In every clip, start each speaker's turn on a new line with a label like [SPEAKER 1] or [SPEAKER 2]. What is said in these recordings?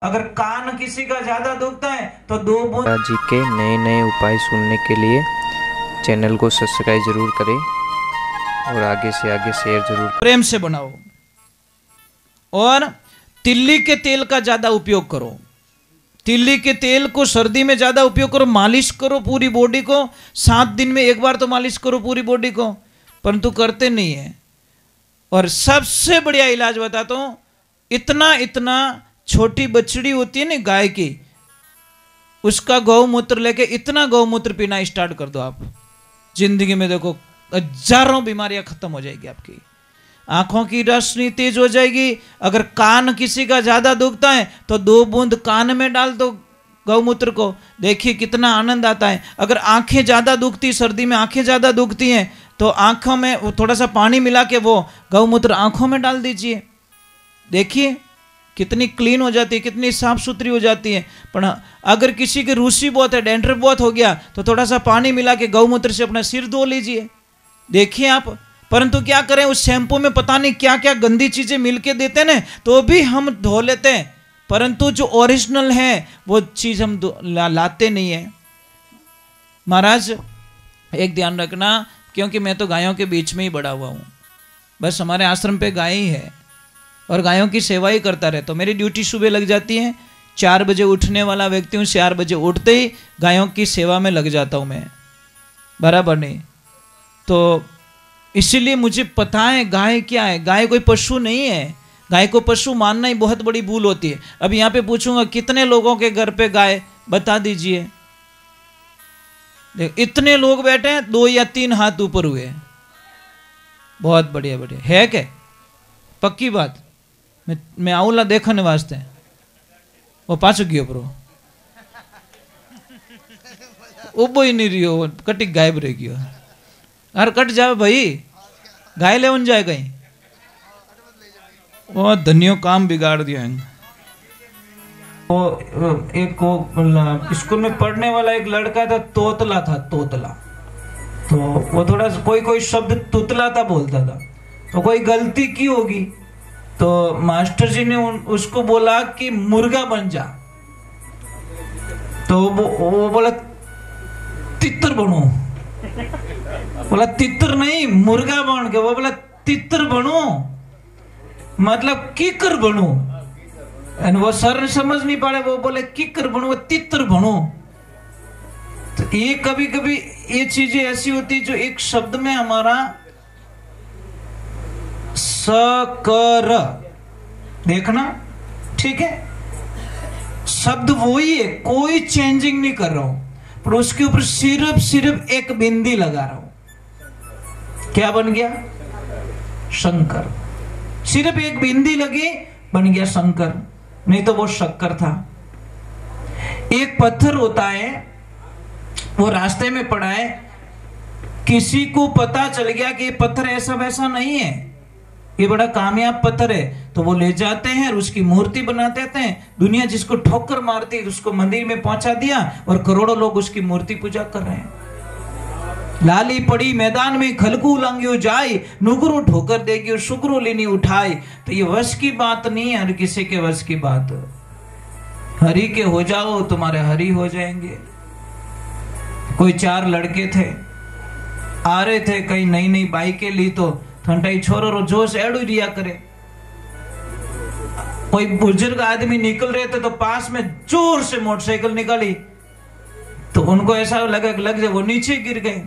[SPEAKER 1] अगर कान किसी का ज्यादा दुखता है तो 2 बूंद
[SPEAKER 2] जी के नए नए उपाय सुनने के लिए चैनल को सब्सक्राइब जरूर करें और आगे से आगे शेयर जरूर
[SPEAKER 3] प्रेम से बनाओ। और तिल्ली के तेल का ज्यादा उपयोग करो। तिल्ली के तेल को सर्दी में ज्यादा उपयोग करो। मालिश करो पूरी बॉडी को। 7 दिन में एक बार तो मालिश करो पूरी बॉडी को, परंतु करते नहीं है। और सबसे बढ़िया इलाज बताता हूं, इतना छोटी बछड़ी होती है ना गाय की, उसका गौमूत्र लेके इतना गौमूत्र पीना स्टार्ट कर दो आप। जिंदगी में देखो हजारों बीमारियां खत्म हो जाएगी आपकी। आंखों की रोशनी तेज हो जाएगी। अगर कान किसी का ज्यादा दुखता है तो 2 बूंद कान में डाल दो गौमूत्र को, देखिए कितना आनंद आता है। अगर आंखें ज्यादा दुखती, सर्दी में आंखें ज्यादा दुखती हैं, तो आंखों में थोड़ा सा पानी मिला के वो गौमूत्र आंखों में डाल दीजिए, देखिए कितनी क्लीन हो जाती है, कितनी साफ सुथरी हो जाती है। पर अगर किसी की रूसी बहुत है, डैंड्रफ बहुत हो गया, तो थोड़ा सा पानी मिला के गौमूत्र से अपना सिर धो लीजिए, देखिए आप। परंतु क्या करें, उस शैम्पू में पता नहीं क्या क्या गंदी चीजें मिलके देते हैं, तो भी हम धो लेते हैं, परंतु जो ओरिजिनल है वो चीज हम लाते नहीं है। महाराज एक ध्यान रखना, क्योंकि मैं तो गायों के बीच में ही बड़ा हुआ हूं, बस हमारे आश्रम पे गाय ही है और गायों की सेवा ही करता रहता हूं। मेरी ड्यूटी सुबह लग जाती है, 4 बजे उठने वाला व्यक्ति हूँ, 4 बजे उठते ही गायों की सेवा में लग जाता हूँ मैं, बराबर नहीं। तो इसीलिए मुझे पता है गाय क्या है। गाय कोई पशु नहीं है। गाय को पशु मानना ही बहुत बड़ी भूल होती है। अब यहाँ पे पूछूंगा कितने लोगों के घर पे गाय, बता दीजिए। देख इतने लोग बैठे हैं, 2 या 3 हाथ ऊपर हुए। बहुत बढ़िया बढ़िया है क्या? पक्की बात। मैं आऊला देखने वास्ते, वो पाछो गयो प्रो, उबो ही नहीं रियो, कटी गायब रह गयो। अरे कट जावे भाई, गाय ले जाए कहीं, वो धनियो काम बिगाड़ दिया है।
[SPEAKER 1] वो एक स्कूल में पढ़ने वाला एक लड़का था, तोतला था, तोतला। तो वो थोड़ा कोई शब्द तुतलाता बोलता था, तो कोई गलती की होगी, तो मास्टर जी ने उसको बोला कि मुर्गा बन जा। तो वो बोला तितर बनो। बोला तितर नहीं, मुर्गा बन के। वो बोला तितर बनो मतलब किकर बनो। वो सर समझ नहीं पाए, वो बोले किकर बनो, तितर बनो। तो ये कभी कभी ये चीजें ऐसी होती जो एक शब्द में हमारा सकर, देखना ठीक है, शब्द वही है, कोई चेंजिंग नहीं कर रहा हूं, पर उसके ऊपर सिर्फ एक बिंदी लगा रहा हूं। क्या बन गया? शंकर। सिर्फ एक बिंदी लगी, बन गया शंकर, नहीं तो वो शक्कर था। एक पत्थर होता है, वो रास्ते में पड़ा है, किसी को पता चल गया कि ये पत्थर ऐसा वैसा नहीं है, ये बड़ा कामयाब पत्थर है, तो वो ले जाते हैं और उसकी मूर्ति बना देते हैं। दुनिया जिसको ठोकर मारती है उसको मंदिर में पहुंचा दिया और करोड़ों लोग उसकी मूर्ति पूजा कर रहे हैं। लाली पड़ी मैदान में खलकू लांगियो जाए, नुगरू ठोकर देगी और शुक्रू लेनी उठाए। तो ये वश की बात नहीं है, हर किसी के वश की बात। हरि के हो जाओ, तुम्हारे हरि हो जाएंगे। कोई 4 लड़के थे, आ रहे थे, कहीं नई नई बाइकें ली, तो ठंडाई छोरो रो जोश एड़ू रिया करे। कोई बुजुर्ग आदमी निकल रहे थे, तो पास में जोर से मोटरसाइकिल निकाली, तो उनको ऐसा लगा लग जाए, वो नीचे गिर गए।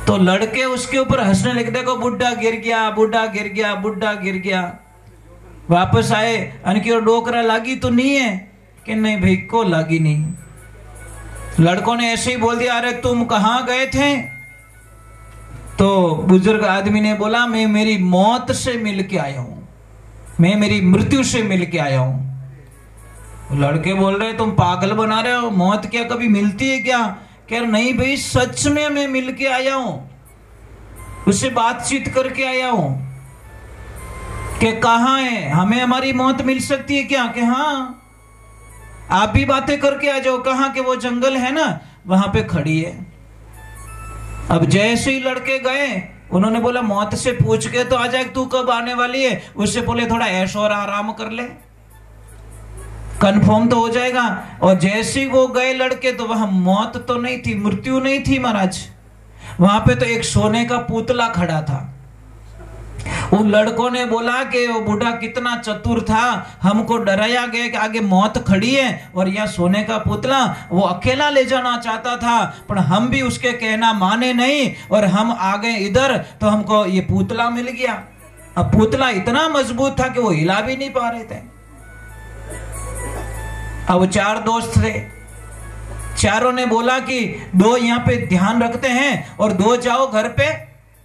[SPEAKER 1] तो लड़के उसके ऊपर हंसने लगे, देखो बुढ़ा गिर गया, बुढ़ा गिर गया, बुढ़ा गिर गया। वापस आए, अनकी और डोकरा लागी तो नहीं है कि नहीं भाई, को लागी नहीं। लड़कों ने ऐसे ही बोल दिया, अरे तुम कहां गए थे? तो बुजुर्ग आदमी ने बोला, मैं मेरी मौत से मिल के आया हूं, मैं मेरी मृत्यु से मिल के आया हूं। लड़के बोल रहे, तुम पागल बना रहे हो, मौत क्या कभी मिलती है क्या? कह रहे नहीं भाई, सच में मैं मिल के आया हूं, उससे बातचीत करके आया हूं कि कहां है, हमें हमारी मौत मिल सकती है क्या? कि हाँ, आप भी बातें करके आ जाओ। कहां के वो जंगल है ना, वहां पे खड़ी है। अब जैसे ही लड़के गए, उन्होंने बोला मौत से पूछ के तो आ जाए तू कब आने वाली है, उससे बोले थोड़ा ऐश और आराम कर ले। कंफर्म तो हो जाएगा। और जैसे ही वो गए लड़के तो वहां मौत तो नहीं थी, मृत्यु नहीं थी महाराज, वहां पे तो एक सोने का पुतला खड़ा था। उन लड़कों ने बोला कि वो बूढ़ा कितना चतुर था, हमको डराया गया कि आगे मौत खड़ी है और यह सोने का पुतला वो अकेला ले जाना चाहता था, पर हम भी उसके कहना माने नहीं और हम आ गए इधर, तो हमको ये पुतला मिल गया। अब पुतला इतना मजबूत था कि वो हिला भी नहीं पा रहे थे। अब 4 दोस्त थे, चारों ने बोला कि 2 यहाँ पे ध्यान रखते हैं और 2 जाओ घर पे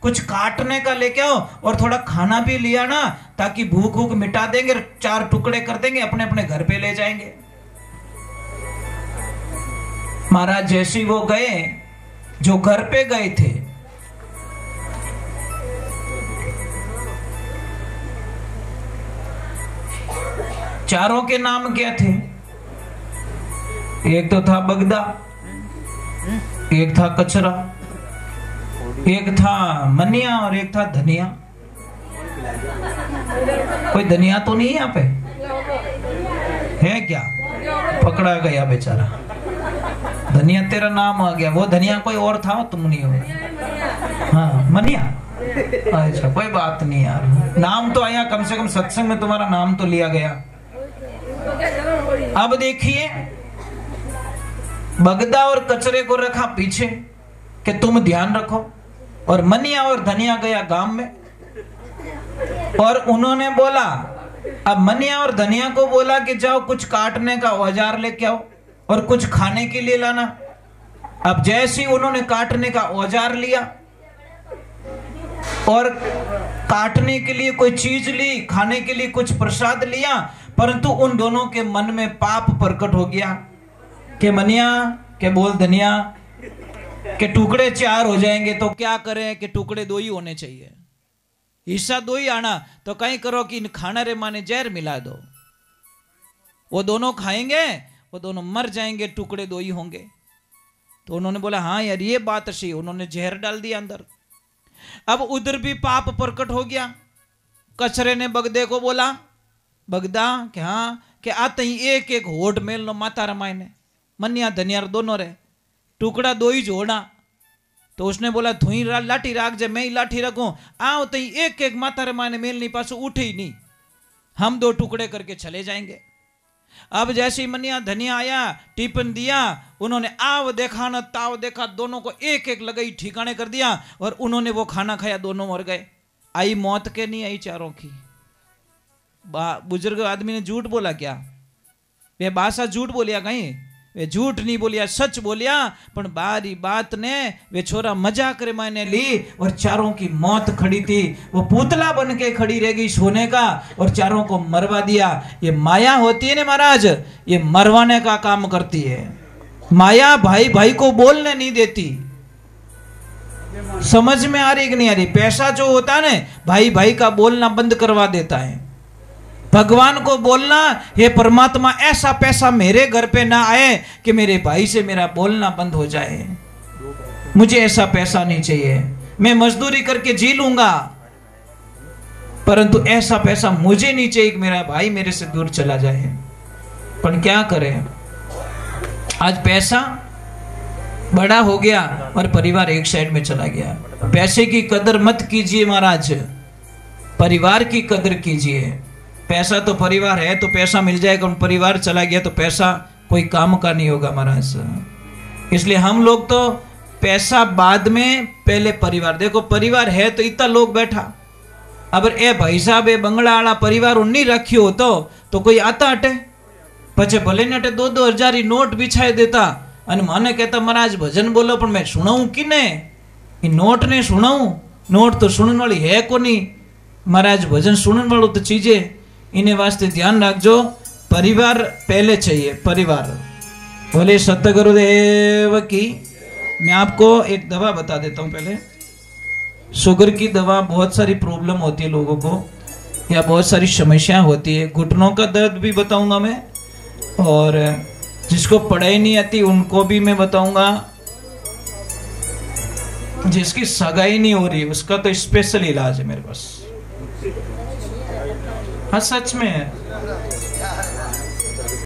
[SPEAKER 1] कुछ काटने का लेके आओ और थोड़ा खाना भी लिया ना, ताकि भूख भूख मिटा देंगे, 4 टुकड़े कर देंगे, अपने अपने घर पे ले जाएंगे। महाराज जैसे वो गए, जो घर पे गए थे, चारों के नाम क्या थे? एक तो था बगदा, एक था कचरा, एक था मनिया और एक था धनिया। कोई धनिया तो नहीं है यहाँ पे? है क्या? पकड़ा गया बेचारा। धनिया तेरा नाम आ गया, वो धनिया कोई और था, तुम नहीं हो। हाँ मनिया, अच्छा कोई बात नहीं यार, नाम तो आया, कम से कम सत्संग में तुम्हारा नाम तो लिया गया। अब देखिए, बगदा और कचरे को रखा पीछे कि तुम ध्यान रखो, और मनिया और धनिया गया गांव में। और उन्होंने बोला, अब मनिया और धनिया को बोला कि जाओ कुछ काटने का औजार लेके आओ और कुछ खाने के लिए लाना। अब जैसे ही उन्होंने काटने का औजार लिया और काटने के लिए कोई चीज ली, खाने के लिए कुछ प्रसाद लिया, परंतु उन दोनों के मन में पाप प्रकट हो गया कि मनिया के बोल धनिया के टुकड़े 4 हो जाएंगे, तो क्या करें कि टुकड़े 2 ही होने चाहिए, हिस्सा 2 ही आना, तो कहीं करो कि इन खाना रे माने जहर मिला दो, वो दोनों खाएंगे, वो दोनों मर जाएंगे, टुकड़े 2 ही होंगे। तो उन्होंने बोला हाँ यार ये बात सही, उन्होंने जहर डाल दिया अंदर। अब उधर भी पाप प्रकट हो गया। कचरे ने बगदे को बोला, बगदा कि हाँ कि आते ही एक एक होठ मेल लो माता रमाई ने, मनिया धनिया दोनों रे, टुकड़ा 2 ही जोड़ना। तो उसने बोला तू ही लाठी राख जे, मैं ही लाठी रखूं, आओ तो एक एक माता रमाई ने मेल नहीं, पासो उठे ही नहीं, हम 2 टुकड़े करके चले जाएंगे। अब जैसे ही मनिया धनिया आया, टिफिन दिया, उन्होंने आव देखा न ताव देखा, दोनों को एक एक लगाई ठिकाने कर दिया और उन्होंने वो खाना खाया, दोनों मर गए। आई मौत के नहीं आई चारों की। बुजुर्ग आदमी ने झूठ बोला क्या? वे बासा झूठ बोलिया कहीं? वे झूठ नहीं बोलिया, सच बोलिया, पर बारी बात ने वे छोरा मजाक करे मैंने ली और चारों की मौत खड़ी थी, वो पुतला बन के खड़ी रह गई सोने का और चारों को मरवा दिया। ये माया होती है ना महाराज, ये मरवाने का काम करती है। माया भाई भाई को बोलने नहीं देती। समझ में आ रही कि नहीं आ रही? पैसा जो होता है ना, भाई भाई का बोलना बंद करवा देता है। भगवान को बोलना, हे परमात्मा ऐसा पैसा मेरे घर पे ना आए कि मेरे भाई से मेरा बोलना बंद हो जाए, मुझे ऐसा पैसा नहीं चाहिए, मैं मजदूरी करके जी लूंगा, परंतु ऐसा पैसा मुझे नहीं चाहिए कि मेरा भाई मेरे से दूर चला जाए। पर क्या करें, आज पैसा बड़ा हो गया और परिवार एक साइड में चला गया। पैसे की कदर मत कीजिए महाराज, परिवार की कदर कीजिए। पैसा तो परिवार है तो पैसा मिल जाएगा, परिवार चला गया तो पैसा कोई काम का नहीं होगा महाराज। इसलिए हम लोग तो पैसा बाद में, पहले परिवार। देखो परिवार है तो इतना लोग बैठा, अब ए भाई साहब ए बंगला वाला परिवार उन्नी रखियो तो कोई आता हटे, पचे भले ने हटे 2-2 हजार ही नोट बिछाई देता અને મને कहता महाराज भजन बोलो, पर मैं सुनाऊं किने? नोट ने सुनाऊं? नोट तो सुनने वाली है को नहीं महाराज, भजन सुनने वालों तो चीजें। इन्हें वास्ते ध्यान रखजो, परिवार पहले चाहिए, परिवार। बोले सतगुरुदेव की। मैं आपको एक दवा बता देता हूं पहले। शुगर की दवा, बहुत सारी प्रॉब्लम होती है लोगों को, या बहुत सारी समस्या होती है। घुटनों का दर्द भी बताऊंगा मैं, और जिसको पढ़ाई नहीं आती उनको भी मैं बताऊंगा। जिसकी सगाई नहीं हो रही उसका तो स्पेशल इलाज है मेरे पास। हाँ सच में है।